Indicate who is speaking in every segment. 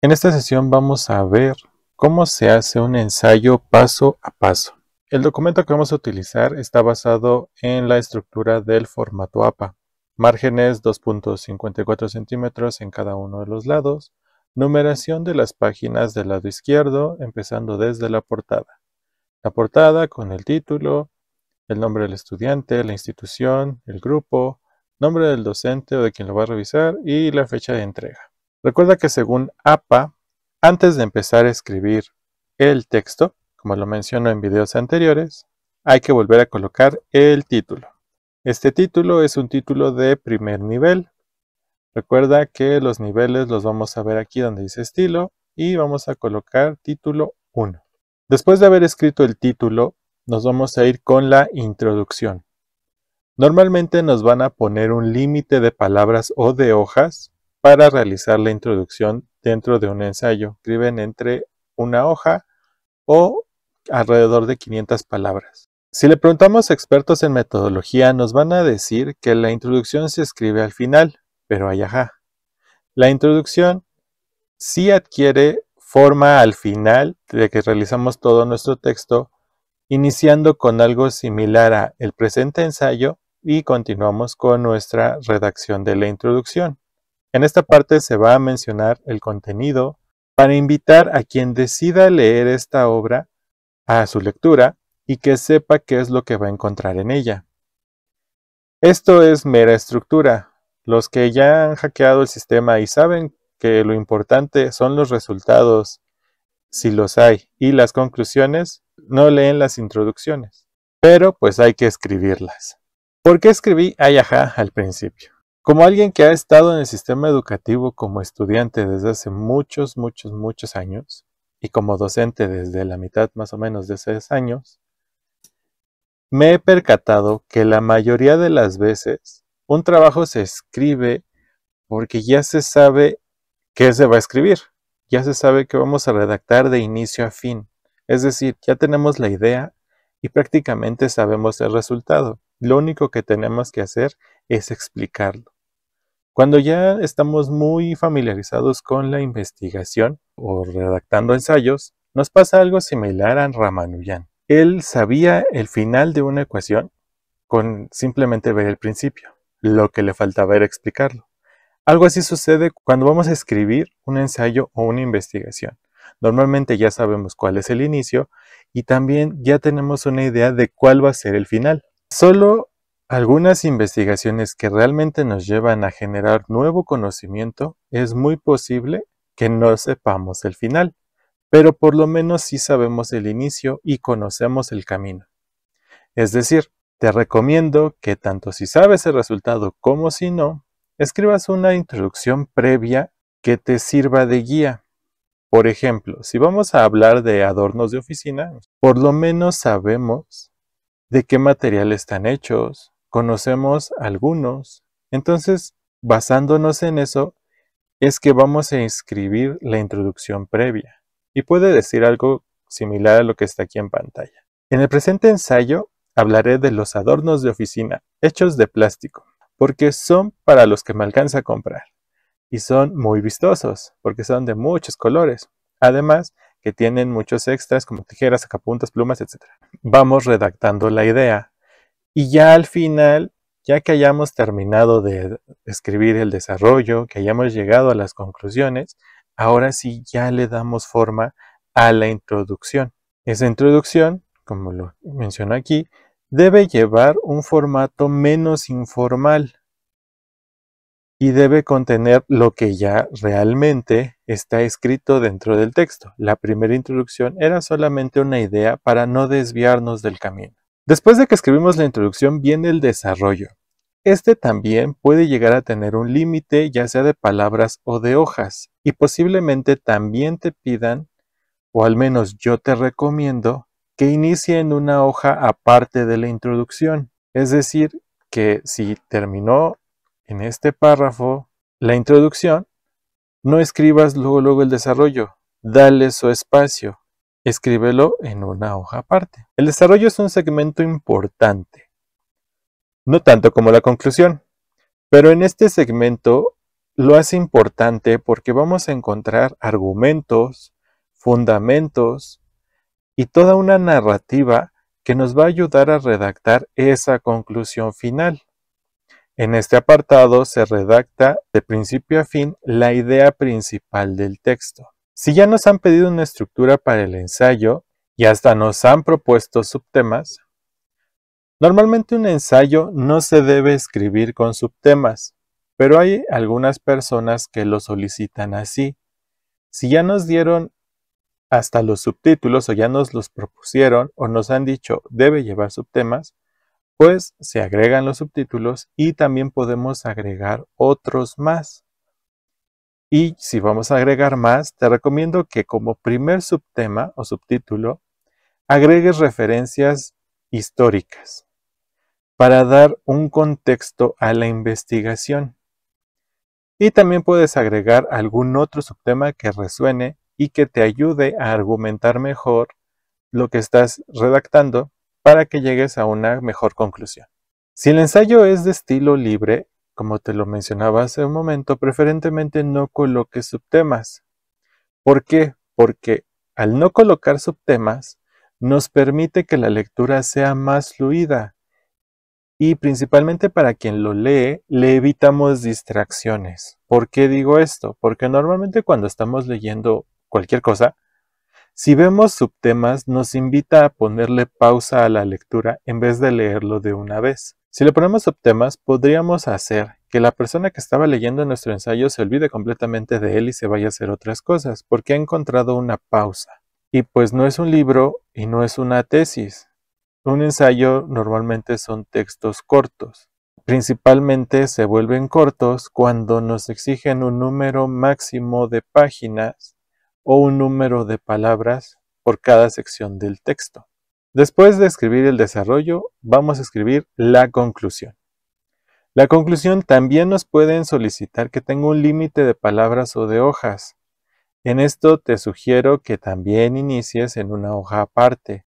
Speaker 1: En esta sesión vamos a ver cómo se hace un ensayo paso a paso. El documento que vamos a utilizar está basado en la estructura del formato APA. Márgenes 2.54 centímetros en cada uno de los lados. Numeración de las páginas del lado izquierdo, empezando desde la portada. La portada con el título, el nombre del estudiante, la institución, el grupo, nombre del docente o de quien lo va a revisar y la fecha de entrega. Recuerda que según APA, antes de empezar a escribir el texto, como lo menciono en videos anteriores, hay que volver a colocar el título. Este título es un título de primer nivel. Recuerda que los niveles los vamos a ver aquí donde dice estilo y vamos a colocar título 1. Después de haber escrito el título, nos vamos a ir con la introducción. Normalmente nos van a poner un límite de palabras o de hojas para realizar la introducción dentro de un ensayo. Escriben entre una hoja o alrededor de 500 palabras. Si le preguntamos a expertos en metodología, nos van a decir que la introducción se escribe al final, pero ay, ajá. La introducción sí adquiere forma al final de que realizamos todo nuestro texto, iniciando con algo similar a el presente ensayo y continuamos con nuestra redacción de la introducción. En esta parte se va a mencionar el contenido para invitar a quien decida leer esta obra a su lectura y que sepa qué es lo que va a encontrar en ella. Esto es mera estructura. Los que ya han hackeado el sistema y saben que lo importante son los resultados, si los hay, y las conclusiones, no leen las introducciones. Pero pues hay que escribirlas. ¿Por qué escribí ay ajá al principio? Como alguien que ha estado en el sistema educativo como estudiante desde hace muchos años, y como docente desde la mitad más o menos de 6 años, me he percatado que la mayoría de las veces un trabajo se escribe porque ya se sabe qué se va a escribir, ya se sabe que vamos a redactar de inicio a fin, es decir, ya tenemos la idea y prácticamente sabemos el resultado. Lo único que tenemos que hacer es explicarlo. Cuando ya estamos muy familiarizados con la investigación o redactando ensayos, nos pasa algo similar a Ramanujan. Él sabía el final de una ecuación con simplemente ver el principio. Lo que le faltaba era explicarlo. Algo así sucede cuando vamos a escribir un ensayo o una investigación. Normalmente ya sabemos cuál es el inicio y también ya tenemos una idea de cuál va a ser el final. Solo algunas investigaciones que realmente nos llevan a generar nuevo conocimiento, es muy posible que no sepamos el final, pero por lo menos sí sabemos el inicio y conocemos el camino. Es decir, te recomiendo que tanto si sabes el resultado como si no, escribas una introducción previa que te sirva de guía. Por ejemplo, si vamos a hablar de adornos de oficina, por lo menos sabemos de qué material están hechos, conocemos algunos. Entonces, basándonos en eso, es que vamos a escribir la introducción previa. Y puede decir algo similar a lo que está aquí en pantalla. En el presente ensayo, hablaré de los adornos de oficina hechos de plástico, porque son para los que me alcanza a comprar. Y son muy vistosos, porque son de muchos colores. Además, que tienen muchos extras como tijeras, sacapuntas, plumas, etc. Vamos redactando la idea y ya al final, ya que hayamos terminado de escribir el desarrollo, que hayamos llegado a las conclusiones, ahora sí ya le damos forma a la introducción. Esa introducción, como lo menciono aquí, debe llevar un formato menos informal y debe contener lo que ya realmente está escrito dentro del texto. La primera introducción era solamente una idea para no desviarnos del camino. Después de que escribimos la introducción viene el desarrollo. Este también puede llegar a tener un límite ya sea de palabras o de hojas y posiblemente también te pidan, o al menos yo te recomiendo, que inicie en una hoja aparte de la introducción. Es decir, que si terminó en este párrafo la introducción, no escribas luego el desarrollo, dale su espacio. Escríbelo en una hoja aparte. El desarrollo es un segmento importante, no tanto como la conclusión, pero en este segmento lo hace importante porque vamos a encontrar argumentos, fundamentos y toda una narrativa que nos va a ayudar a redactar esa conclusión final. En este apartado se redacta de principio a fin la idea principal del texto. Si ya nos han pedido una estructura para el ensayo y hasta nos han propuesto subtemas, normalmente un ensayo no se debe escribir con subtemas, pero hay algunas personas que lo solicitan así. Si ya nos dieron hasta los subtítulos o ya nos los propusieron o nos han dicho debe llevar subtemas, pues se agregan los subtítulos y también podemos agregar otros más. Y si vamos a agregar más, te recomiendo que como primer subtema o subtítulo, agregues referencias históricas para dar un contexto a la investigación. Y también puedes agregar algún otro subtema que resuene y que te ayude a argumentar mejor lo que estás redactando para que llegues a una mejor conclusión. Si el ensayo es de estilo libre, como te lo mencionaba hace un momento, preferentemente no coloques subtemas. ¿Por qué? Porque al no colocar subtemas, nos permite que la lectura sea más fluida y principalmente para quien lo lee, le evitamos distracciones. ¿Por qué digo esto? Porque normalmente cuando estamos leyendo cualquier cosa, si vemos subtemas, nos invita a ponerle pausa a la lectura en vez de leerlo de una vez. Si le ponemos subtemas, podríamos hacer que la persona que estaba leyendo nuestro ensayo se olvide completamente de él y se vaya a hacer otras cosas, porque ha encontrado una pausa. Y pues no es un libro y no es una tesis. Un ensayo normalmente son textos cortos. Principalmente se vuelven cortos cuando nos exigen un número máximo de páginas o un número de palabras por cada sección del texto. Después de escribir el desarrollo, vamos a escribir la conclusión. La conclusión también nos pueden solicitar que tenga un límite de palabras o de hojas. En esto te sugiero que también inicies en una hoja aparte.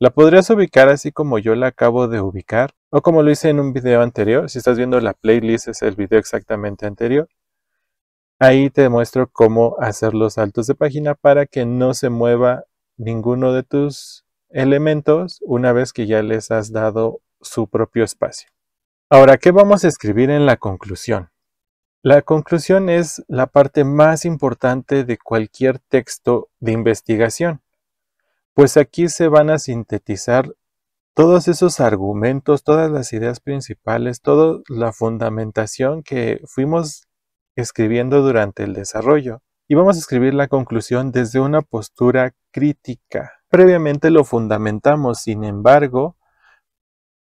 Speaker 1: La podrías ubicar así como yo la acabo de ubicar, o como lo hice en un video anterior. Si estás viendo la playlist, es el video exactamente anterior. Ahí te muestro cómo hacer los saltos de página para que no se mueva ninguno de tus elementos una vez que ya les has dado su propio espacio. Ahora, ¿qué vamos a escribir en la conclusión? La conclusión es la parte más importante de cualquier texto de investigación, pues aquí se van a sintetizar todos esos argumentos, todas las ideas principales, toda la fundamentación que fuimos escribiendo durante el desarrollo. Y vamos a escribir la conclusión desde una postura crítica. Previamente lo fundamentamos, sin embargo,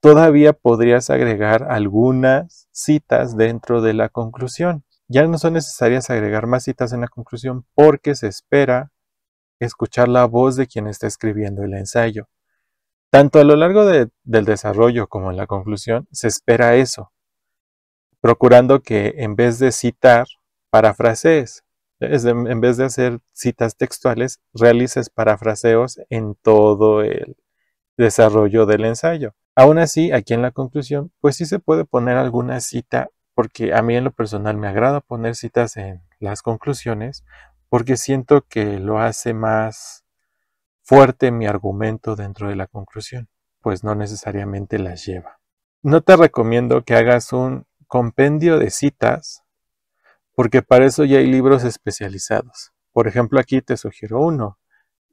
Speaker 1: todavía podrías agregar algunas citas dentro de la conclusión. Ya no son necesarias agregar más citas en la conclusión porque se espera escuchar la voz de quien está escribiendo el ensayo. Tanto a lo largo del desarrollo como en la conclusión se espera eso, procurando que en vez de citar, parafrasees. En vez de hacer citas textuales, realices parafraseos en todo el desarrollo del ensayo. Aún así, aquí en la conclusión, pues sí se puede poner alguna cita, porque a mí en lo personal me agrada poner citas en las conclusiones, porque siento que lo hace más fuerte mi argumento dentro de la conclusión, pues no necesariamente las lleva. No te recomiendo que hagas un compendio de citas, porque para eso ya hay libros especializados. Por ejemplo, aquí te sugiero uno.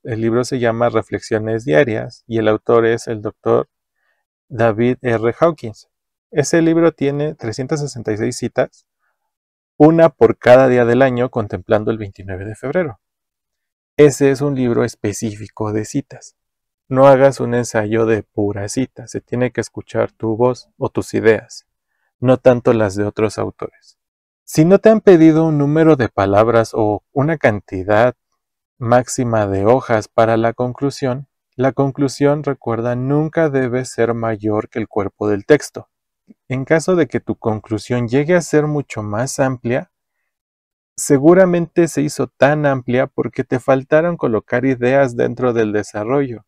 Speaker 1: El libro se llama Reflexiones Diarias y el autor es el doctor David R. Hawkins. Ese libro tiene 366 citas, una por cada día del año contemplando el 29 de febrero. Ese es un libro específico de citas. No hagas un ensayo de pura cita, se tiene que escuchar tu voz o tus ideas, no tanto las de otros autores. Si no te han pedido un número de palabras o una cantidad máxima de hojas para la conclusión, recuerda, nunca debe ser mayor que el cuerpo del texto. En caso de que tu conclusión llegue a ser mucho más amplia, seguramente se hizo tan amplia porque te faltaron colocar ideas dentro del desarrollo.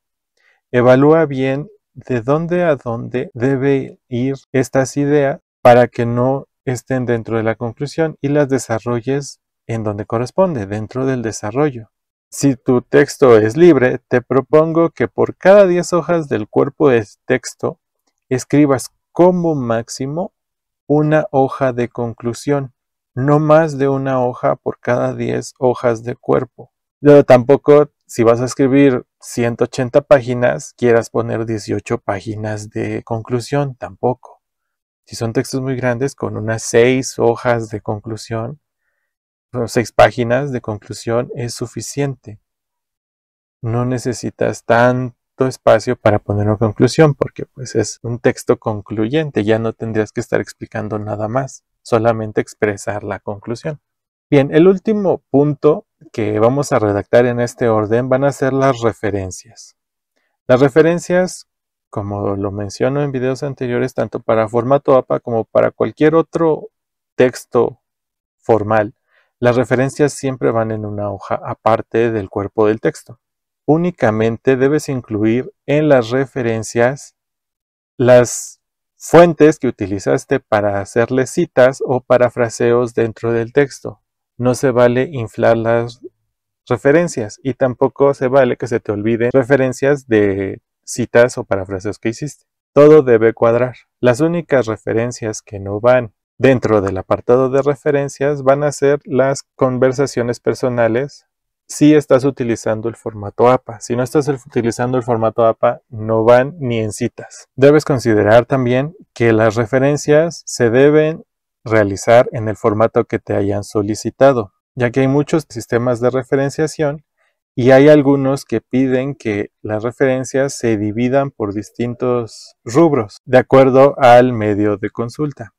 Speaker 1: Evalúa bien de dónde a dónde debe ir estas ideas para que no estén dentro de la conclusión y las desarrolles en donde corresponde, dentro del desarrollo. Si tu texto es libre, te propongo que por cada 10 hojas del cuerpo de texto escribas como máximo una hoja de conclusión, no más de una hoja por cada 10 hojas de cuerpo. Pero tampoco, si vas a escribir 180 páginas, quieras poner 18 páginas de conclusión, tampoco. Si son textos muy grandes, con unas 6 hojas de conclusión, o 6 páginas de conclusión es suficiente. No necesitas tanto espacio para poner una conclusión, porque pues es un texto concluyente, ya no tendrías que estar explicando nada más, solamente expresar la conclusión. Bien, el último punto que vamos a redactar en este orden van a ser las referencias. Las referencias, como lo menciono en videos anteriores, tanto para formato APA como para cualquier otro texto formal, las referencias siempre van en una hoja aparte del cuerpo del texto. Únicamente debes incluir en las referencias las fuentes que utilizaste para hacerle citas o parafraseos dentro del texto. No se vale inflar las referencias y tampoco se vale que se te olviden referencias de citas o parafraseos que hiciste. Todo debe cuadrar. Las únicas referencias que no van dentro del apartado de referencias van a ser las conversaciones personales si estás utilizando el formato APA. Si no estás utilizando el formato APA, no van ni en citas. Debes considerar también que las referencias se deben realizar en el formato que te hayan solicitado, ya que hay muchos sistemas de referenciación y hay algunos que piden que las referencias se dividan por distintos rubros, de acuerdo al medio de consulta.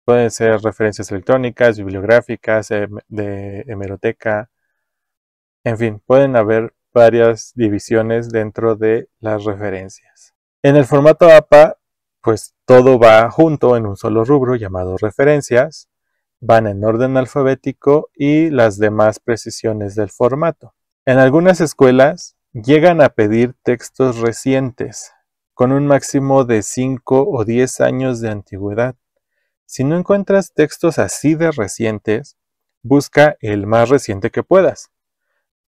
Speaker 1: Pueden ser referencias electrónicas, bibliográficas, de hemeroteca, en fin, pueden haber varias divisiones dentro de las referencias. En el formato APA, pues todo va junto en un solo rubro llamado referencias, van en orden alfabético y las demás precisiones del formato. En algunas escuelas llegan a pedir textos recientes, con un máximo de 5 o 10 años de antigüedad. Si no encuentras textos así de recientes, busca el más reciente que puedas.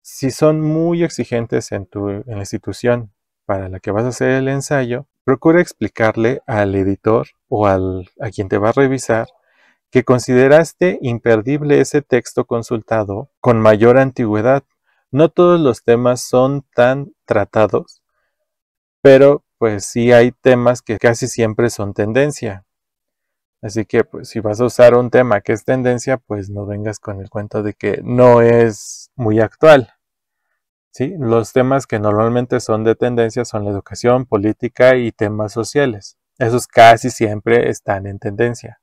Speaker 1: Si son muy exigentes en la institución para la que vas a hacer el ensayo, procura explicarle al editor o a quien te va a revisar que consideraste imperdible ese texto consultado con mayor antigüedad. No todos los temas son tan tratados, pero pues sí hay temas que casi siempre son tendencia. Así que pues si vas a usar un tema que es tendencia, pues no vengas con el cuento de que no es muy actual. ¿Sí? Los temas que normalmente son de tendencia son la educación, política y temas sociales. Esos casi siempre están en tendencia.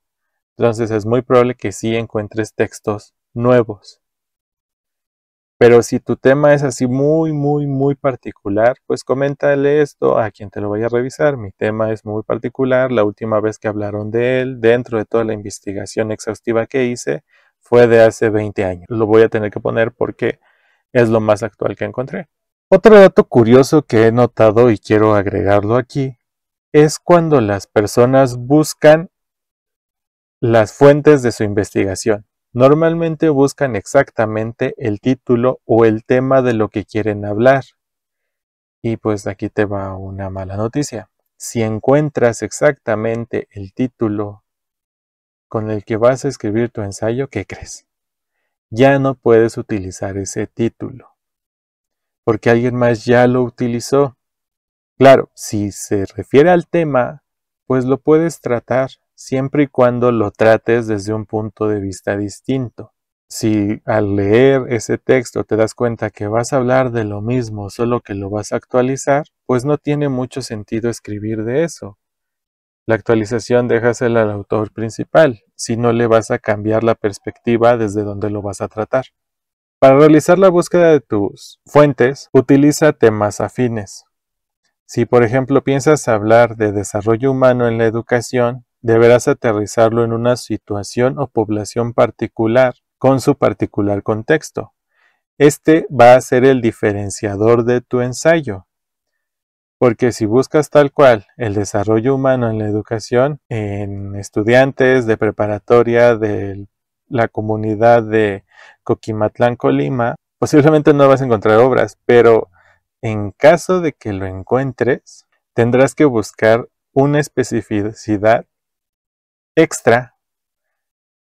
Speaker 1: Entonces es muy probable que sí encuentres textos nuevos. Pero si tu tema es así muy particular, pues coméntale esto a quien te lo vaya a revisar. Mi tema es muy particular. La última vez que hablaron de él, dentro de toda la investigación exhaustiva que hice, fue de hace 20 años. Lo voy a tener que poner porque es lo más actual que encontré. Otro dato curioso que he notado y quiero agregarlo aquí es cuando las personas buscan las fuentes de su investigación. Normalmente buscan exactamente el título o el tema de lo que quieren hablar. Y pues aquí te va una mala noticia. Si encuentras exactamente el título con el que vas a escribir tu ensayo, ¿qué crees? Ya no puedes utilizar ese título, porque alguien más ya lo utilizó. Claro, si se refiere al tema, pues lo puedes tratar, siempre y cuando lo trates desde un punto de vista distinto. Si al leer ese texto te das cuenta que vas a hablar de lo mismo, solo que lo vas a actualizar, pues no tiene mucho sentido escribir de eso. La actualización déjasela al autor principal, si no le vas a cambiar la perspectiva desde donde lo vas a tratar. Para realizar la búsqueda de tus fuentes, utiliza temas afines. Si, por ejemplo, piensas hablar de desarrollo humano en la educación, deberás aterrizarlo en una situación o población particular con su particular contexto. Este va a ser el diferenciador de tu ensayo. Porque si buscas tal cual el desarrollo humano en la educación, en estudiantes de preparatoria de la comunidad de Coquimatlán, Colima, posiblemente no vas a encontrar obras, pero en caso de que lo encuentres, tendrás que buscar una especificidad extra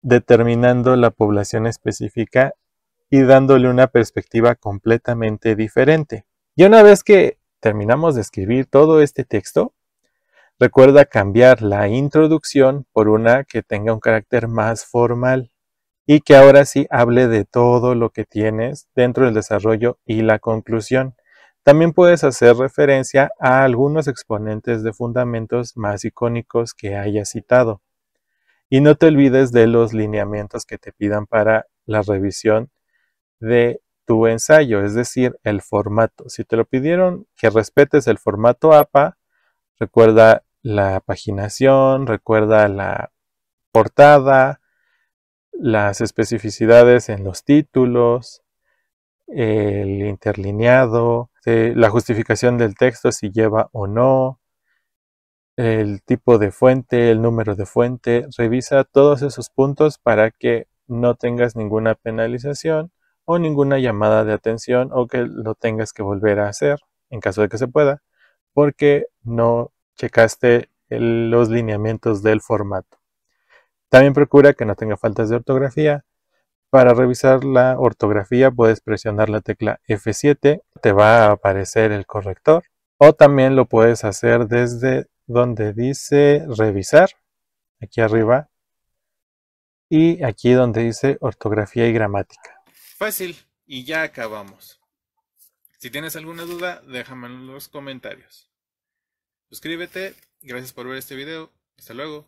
Speaker 1: determinando la población específica y dándole una perspectiva completamente diferente. Y una vez que terminamos de escribir todo este texto, recuerda cambiar la introducción por una que tenga un carácter más formal y que ahora sí hable de todo lo que tienes dentro del desarrollo y la conclusión. También puedes hacer referencia a algunos exponentes de fundamentos más icónicos que hayas citado. Y no te olvides de los lineamientos que te pidan para la revisión de tu ensayo, es decir, el formato. Si te lo pidieron que respetes el formato APA, recuerda la paginación, recuerda la portada, las especificidades en los títulos, el interlineado, la justificación del texto si lleva o no, el tipo de fuente, el número de fuente. Revisa todos esos puntos para que no tengas ninguna penalización o ninguna llamada de atención o que lo tengas que volver a hacer en caso de que se pueda, porque no checaste los lineamientos del formato. También procura que no tenga faltas de ortografía. Para revisar la ortografía puedes presionar la tecla F7, te va a aparecer el corrector, o también lo puedes hacer desde donde dice revisar, aquí arriba, y aquí donde dice ortografía y gramática. Fácil, y ya acabamos. Si tienes alguna duda, déjame en los comentarios. Suscríbete, gracias por ver este video, hasta luego.